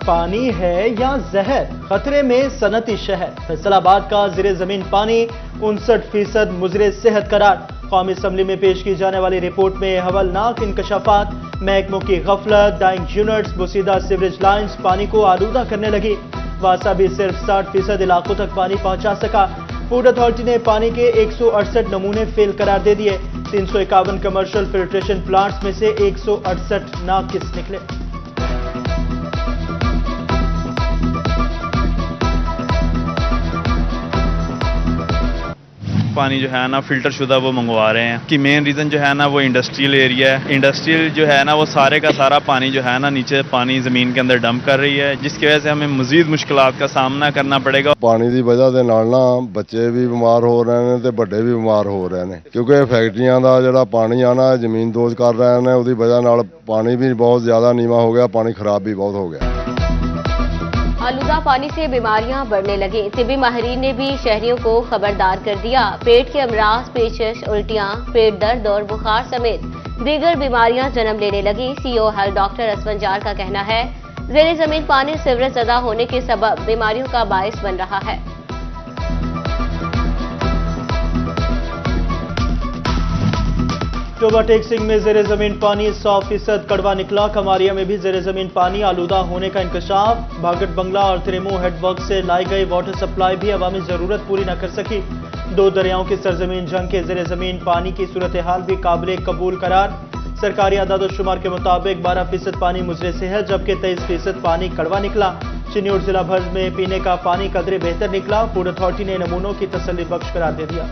पानी है या जहर, खतरे में सनती शहर। फैसलाबाद का ज़ेरे जमीन पानी 59% मुजरे सेहत करार। कौमी असम्बली में पेश की जाने वाली रिपोर्ट में हवलनाक इंकशाफात, महकमों की गफलत, डाइंग यूनिट्स, बोसीदा सीवरेज लाइन्स पानी को आलूदा करने लगी। वासा भी सिर्फ 60% इलाकों तक पानी पहुंचा सका। फूड अथॉरिटी ने पानी के 168 नमूने फेल करार दे दिए। 351 कमर्शियल फिल्ट्रेशन प्लांट्स में से 168 नाकिस निकले। पानी जो है ना फिल्टर शुदा वो मंगवा रहे हैं कि मेन रीज़न जो है ना वो इंडस्ट्रियल एरिया है। इंडस्ट्रियल जो है ना वो सारे का सारा पानी जो है ना नीचे पानी ज़मीन के अंदर डंप कर रही है, जिसकी वजह से हमें मज़ीद मुश्किलात का सामना करना पड़ेगा। पानी की वजह से नाल ना बच्चे भी बीमार हो रहे हैं तो बड़े भी बीमार हो रहे हैं, क्योंकि फैक्ट्रियां का जो पानी आना जमीन दोज कर रहे हैं, उसकी वजह नाल पानी भी बहुत ज़्यादा नीवा हो गया, पानी खराब भी बहुत हो गया। आलूदा पानी से बीमारियां बढ़ने लगी। तिबी माहिरीन ने भी शहरियों को खबरदार कर दिया। पेट के अमराज, पेचिश, उल्टियां, पेट दर्द और बुखार समेत दीगर बीमारियां जन्म लेने लगी। सीईओ हेल्थ डॉक्टर असफंजार का कहना है, ज़ेरे जमीन पानी सीवरेज ज़दा होने के सबब बीमारियों का बायस बन रहा है। टोबा टेक्सिंग में ज़ेरे ज़मीन पानी 100% कड़वा निकला। कमारिया में भी ज़ेरे ज़मीन पानी आलूदा होने का इंकशाफ। भागट बंगला और त्रिमो हेडवर्क से लाई गई वाटर सप्लाई भी अवामी ज़रूरत पूरी न कर सकी। 2 दरियाओं की सरजमीन जंग के ज़ेरे ज़मीन पानी की सूरत हाल भी काबिल कबूल करार। सरकारी आदाद-ओ-शुमार के मुताबिक 12% पानी मुजरे से है, जबकि 23% पानी कड़वा निकला। चिन्नौर जिला भर में पीने का पानी कदरे बेहतर निकला। फूड अथॉरिटी ने नमूनों की तसल्ली बख्श करार दे दिया।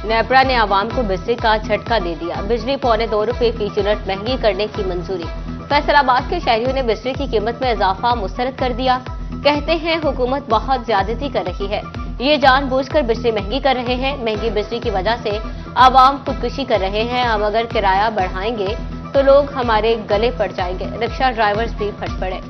नेपरा ने आवाम को बिजली का झटका दे दिया। बिजली ₹2.25 फी यूनिट महंगी करने की मंजूरी। फैसलाबाद के शहरियों ने बिजली की कीमत में इजाफा मुस्तरद कर दिया। कहते हैं हुकूमत बहुत ज्यादती कर रही है, ये जानबूझकर बिजली महंगी कर रहे हैं। महंगी बिजली की वजह से आवाम खुदकुशी कर रहे हैं। हम अगर किराया बढ़ाएंगे तो लोग हमारे गले पड़ जाएंगे। रिक्शा ड्राइवर्स भी फट पड़े।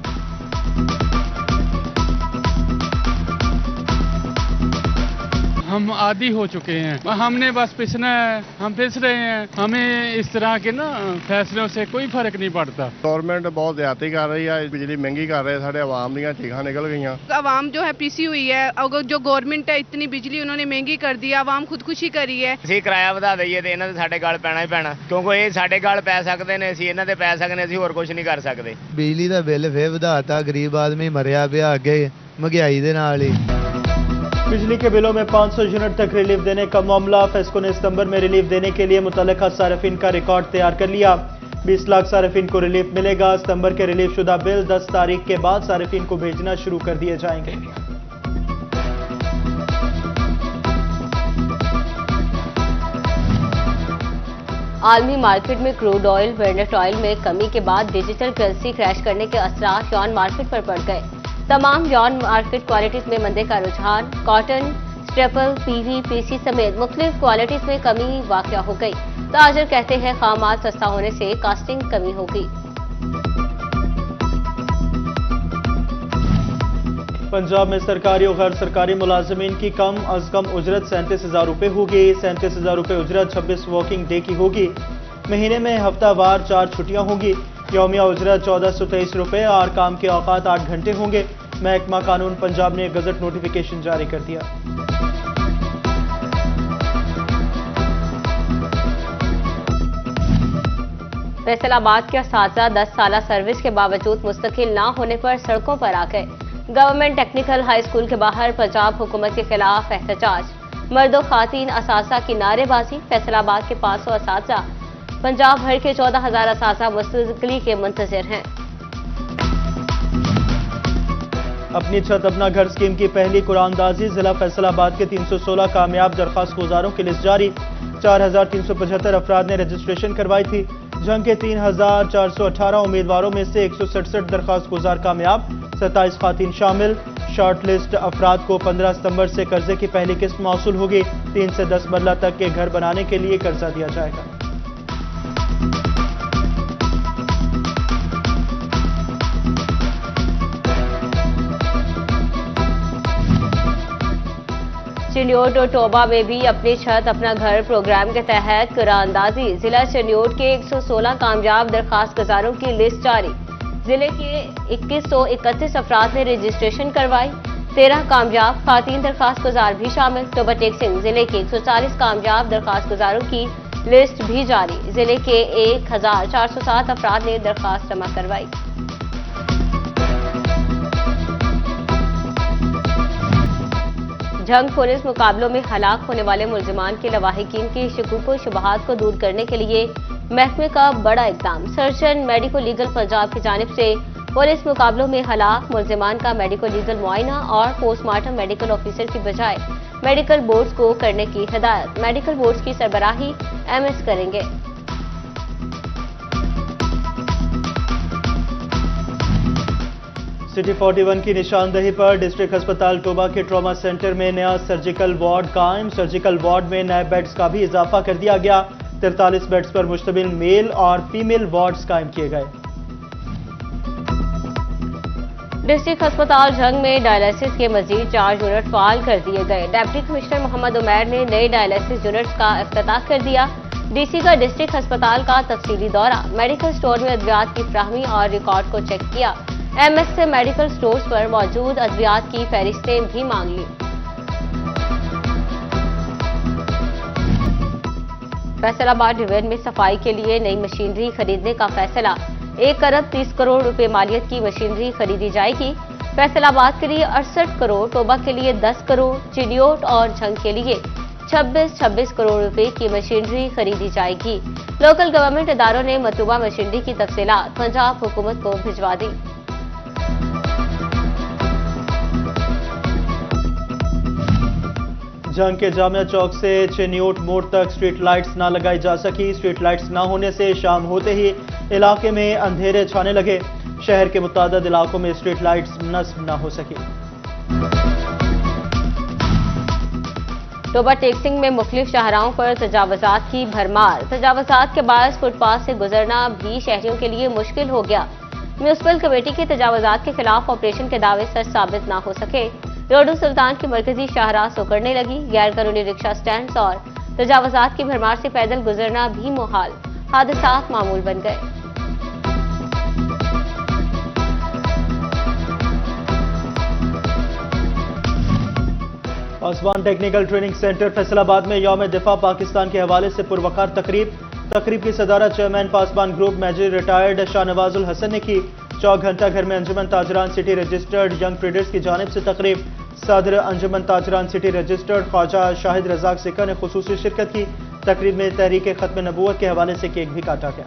हम आदी हो चुके हैं, हमने बस पिसना है, हम पिस रहे हैं। हमें इस तरह के ना फैसलों से कोई फर्क नहीं पड़ता। गवर्नमेंट बहुत ज्यादा कर रही है, बिजली महंगी कर रहे हैं, साढ़े आवाम दी चीखा निकल गई। आवाम जो है पीसी हुई है। अगर जो गवर्नमेंट है इतनी बिजली उन्होंने महंगी कर दी, आवाम खुदकुशी करी है। ਅਸੀਂ ਕਿਰਾਇਆ ਵਧਾ ਦਈਏ ਤੇ ਇਹਨਾਂ ਦੇ ਸਾਡੇ ਗਲ ਪੈਣਾ ਹੀ ਪੈਣਾ, ਕਿਉਂਕਿ ਇਹ ਸਾਡੇ ਗਲ ਪੈ ਸਕਦੇ ਨੇ, ਅਸੀਂ ਇਹਨਾਂ ਦੇ ਪੈ ਸਕਦੇ, ਅਸੀਂ ਹੋਰ ਕੁਝ ਨਹੀਂ ਕਰ ਸਕਦੇ। ਬਿਜਲੀ ਦਾ ਬਿੱਲ ਫੇਰ ਵਧਾਤਾ, ਗਰੀਬ ਆਦਮੀ ਮਰਿਆ ਪਿਆ ਅੱਗੇ महंगाई ਦੇ ਨਾਲ ਹੀ। बिजली के बिलों में 500 यूनिट तक रिलीफ देने का मामला। फेस्को ने सितंबर में रिलीफ देने के लिए मुतल्लिका सारिफिन का रिकॉर्ड तैयार कर लिया। 20 लाख सारिफिन को रिलीफ मिलेगा। सितंबर के रिलीफ शुदा बिल 10 तारीख के बाद सारिफिन को भेजना शुरू कर दिए जाएंगे। आलमी मार्केट में क्रूड ऑयल, ब्रेंट ऑयल में कमी के बाद डिजिटल करेंसी क्रैश करने के असरात यॉन मार्केट पर पड़ गए। तमाम यॉन मार्केट क्वालिटीज में मंदे का रुझान। कॉटन, स्टेपल, पीवी, पीसी समेत मुख्तलिफ क्वालिटीज में कमी वाक़या हो गई। ताजर कहते हैं खाम माल सस्ता होने से कास्टिंग कमी होगी। पंजाब में सरकारी और गैर सरकारी मुलाजमीन की कम अज कम उजरत 37,000 रुपये होगी। 37,000 रुपये उजरत 26 वर्किंग डे की होगी। महीने में हफ्तावार 4 छुट्टियां होंगी। यौमिया उजरत 1423 रुपये और काम के औकात 8 घंटे होंगे। महकमा कानून पंजाब ने गजट नोटिफिकेशन जारी कर दिया। फैसलाबाद के असातिज़ा 10 साल सर्विस के बावजूद मुस्तकिल ना होने पर सड़कों पर आ गए। गवर्नमेंट टेक्निकल हाई स्कूल के बाहर पंजाब हुकूमत के खिलाफ एहतजाज। मर्दो खातीन असातिज़ा की नारेबाजी। फैसलाबाद के 500 असातिज़ा, पंजाब भर के 14,000 असातिज़ा मुस्तकिली के मुंतज़िर हैं। अपनी छत अपना घर स्कीम की पहली कुरानदाजी। जिला फैसलाबाद के 316 कामयाब दरख्वास्त गुजारों की लिस्ट जारी। 4,375 अफराद ने रजिस्ट्रेशन करवाई थी। जंग के 3,418 उम्मीदवारों में से 167 दरख्वास्त गुजार कामयाब, 27 खातीन शामिल। शॉर्ट लिस्ट अफराद को 15 सितंबर से कर्जे की पहली किस्त मौसूल होगी। 3 से 10 मरला तक के घर बनाने के लिए कर्जा दिया जाएगा। चिन्योट और टोबा में भी अपनी छत अपना घर प्रोग्राम के तहत कुरानंदाजी। जिला चिन्योट के 116 कामयाब दरखास्त गुजारों की लिस्ट जारी। जिले के 2131 अफराद ने रजिस्ट्रेशन करवाई। 13 कामयाब खातीन दरखास्त गुजार भी शामिल। टोबा टेक सिंह जिले के 140 कामयाब दरखास्त गुजारों की लिस्ट भी जारी। जिले के 1407 अफराद ने दरखास्त जमा करवाई। जंग पुलिस मुकाबलों में हलाक होने वाले मुलजिमान के लवाहिकीन की शकूक व शुबहात को दूर करने के लिए महकमे का बड़ा इकदाम। सर्जन मेडिको लीगल पंजाब की जानिब से पुलिस मुकाबलों में हलाक मुलजिमान का मेडिको लीगल मुआयना और पोस्टमार्टम मेडिकल ऑफिसर की बजाय मेडिकल बोर्ड्स को करने की हिदायत। मेडिकल बोर्ड्स की सरबराही एमएस करेंगे। सिटी 41 की निशानदेही पर डिस्ट्रिक्ट अस्पताल टोबा के ट्रॉमा सेंटर में नया सर्जिकल वार्ड कायम। सर्जिकल वार्ड में नए बेड्स का भी इजाफा कर दिया गया। 43 बेड्स पर मुश्तमिल मेल और फीमेल वार्ड्स कायम किए गए। डिस्ट्रिक्ट अस्पताल जंग में डायलिसिस के मजीद 4 यूनिट फाल कर दिए गए। डिप्टी कमिश्नर मोहम्मद उमैर ने नए डायलिसिस यूनिट्स का इफ्तिताह कर दिया। डीसी का डिस्ट्रिक्ट अस्पताल का तफसीली दौरा। मेडिकल स्टोर में अद्वियात की फ्राहमी और रिकॉर्ड को चेक किया। एमएस से मेडिकल स्टोर्स पर मौजूद अद्वियात की फहरिस्तें भी मांग ली। फैसलाबाद डिवीजन में सफाई के लिए नई मशीनरी खरीदने का फैसला। 1 अरब 30 करोड़ रुपए मालियत की मशीनरी खरीदी जाएगी। फैसलाबाद के लिए 68 करोड़, टोबा के लिए 10 करोड़, चिन्योट और झंग के लिए 26 करोड़ रुपए की मशीनरी खरीदी जाएगी। लोकल गवर्नमेंट इदारों ने मतलूबा मशीनरी की तफसीलात पंजाब हुकूमत को भिजवा दी। जंग के जामिया चौक से चिन्योट मोड़ तक स्ट्रीट लाइट्स न लगाई जा सकी। स्ट्रीट लाइट्स न होने से शाम होते ही इलाके में अंधेरे छाने लगे। शहर के मुतादिद इलाकों में स्ट्रीट लाइट्स नस्ब न हो सकी। टोबा टेक सिंह में मुख्तलिफ शाहराहों पर तजावजात की भरमार। तजावजात के बायस फुटपाथ से गुजरना भी शहरियों के लिए मुश्किल हो गया। म्यूनिसिपल कमेटी के तजावजात के खिलाफ ऑपरेशन के दावे सच साबित न हो सके। रोडो सुल्तान की मरकजी शाहराह सुकड़ने लगी। गैर कानूनी रिक्शा स्टैंड्स और तजावजात की भरमार से पैदल गुजरना भी मुहाल। हादसात मामूल बन गए। Paswan technical training centre Faisalabad में यौम दिफा पाकिस्तान के हवाले से पुरवकार तकरीब की सदारत chairman Pasban group major retired Shahnawazul Hasan ने की। चौक घंटा घर में अंजुमन ताजरान सिटी रजिस्टर्ड यंग ट्रेडर्स की जानिब से तकरीब। सदर अंजुमन ताजरान सिटी रजिस्टर्ड ख्वाजा शाहिद रजाक सिक्का ने खुसूसी शिरकत की। तकरीब में तहरीक खत्म नबूवत के हवाले से केक भी काटा गया।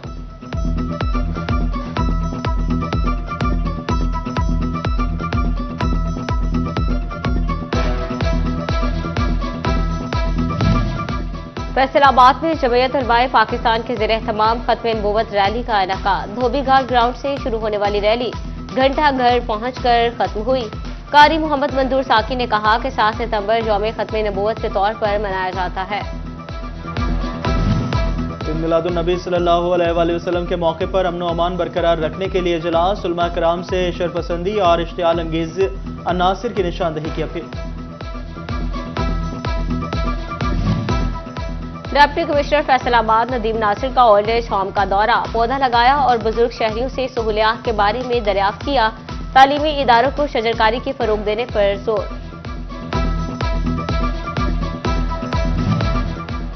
फैसलाबाद में जमीयत उलमाए पाकिस्तान के ज़ेर एहतमाम खत्म नबूवत रैली का इनेकाद। धोबीघाट ग्राउंड से शुरू होने वाली रैली घंटा घर पहुंचकर खत्म हुई। कारी मोहम्मद मंजूर साकी ने कहा कि 7 सितंबर यौम खत्म नबूवत के तौर पर मनाया जाता है। मिलादुन नबी सल्लल्लाहु अलैहि वसल्लम के मौके पर अमन व अमान बरकरार रखने के लिए इजलास। उलमा कराम से शरपसंदी और इश्तियाल अंगेज अनासिर की निशानदेही की अपील। डिप्टी कमिश्नर फैसलाबाद नदीम नासिर का ओल्ड एज होम का दौरा। पौधा लगाया और बुजुर्ग शहरियों से सहूलियात के बारे में दरियाफ्त किया। तालीमी इदारों को शजरकारी की फरोग देने पर जोर।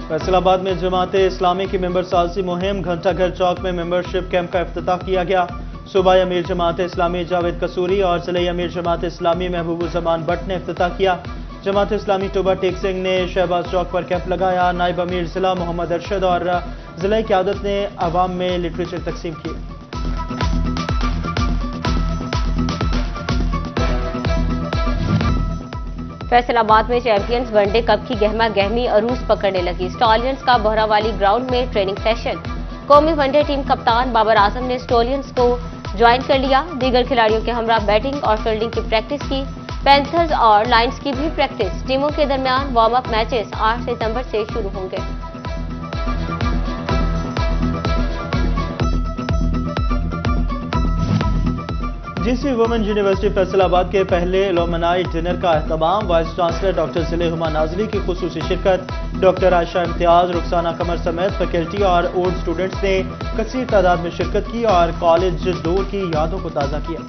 फैसलाबाद में जमाते इस्लामी की मेंबर सालसी मुहिम। घंटा घर चौक में मेंबरशिप कैंप का इफ्तिताह किया गया। सूबाई अमीर जमात इस्लामी जावेद कसूरी और जिले अमीर जमात इस्लामी महबूबुज़्ज़मान भट्ट ने इफ्तिताह किया। जमात इस्लामी टोबा टेक सिंह ने शहबाज चौक पर कैंप लगाया। नायब अमीर जिला मोहम्मद अरशद और जिला क़यादत ने अवाम में लिटरेचर तकसीम किए। फैसलाबाद में चैंपियंस वनडे कप की गहमा गहमी अरूज पकड़ने लगी। स्टॉलियंस का बोहरावाली ग्राउंड में ट्रेनिंग सेशन। कौमी वनडे टीम कप्तान बाबर आजम ने स्टॉलियंस को ज्वाइन कर लिया। दीगर खिलाड़ियों के हमरा बैटिंग और फील्डिंग की प्रैक्टिस की। पैंथर्स और लायंस की भी प्रैक्टिस। टीमों के दरमियान वार्म अप मैचेस 8 सितंबर से शुरू होंगे। जीसी वुमेन यूनिवर्सिटी फैसलाबाद के पहले एलुमनाई डिनर का एहतमाम वाइस चांसलर डॉक्टर ज़िले-हुमा नाज़री की खुसूसी शिरकत, डॉक्टर आयशा इम्तियाज, रुखसाना कमर समेत फैकल्टी और ओल्ड स्टूडेंट्स ने कसीर तादाद में शिरकत की और कॉलेज दौर की यादों को ताज़ा किया।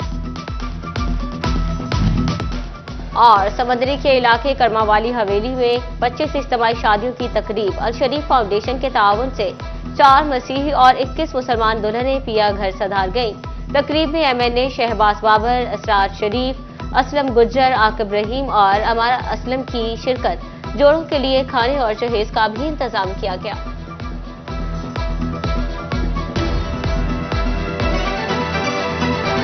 और समंदरी के इलाके करमावाली हवेली में 25 इज्तिमाई शादियों की तकरीब अल शरीफ फाउंडेशन के ताउन से 4 मसीही और 21 मुसलमान दुल्हनें पिया घर सधार गईं। तकरीब में MNA शहबाज बाबर, असरार शरीफ, असलम गुज्जर, आकिब रहीम और अमारा असलम की शिरकत। जोड़ों के लिए खाने और जहेज का भी इंतजाम किया गया।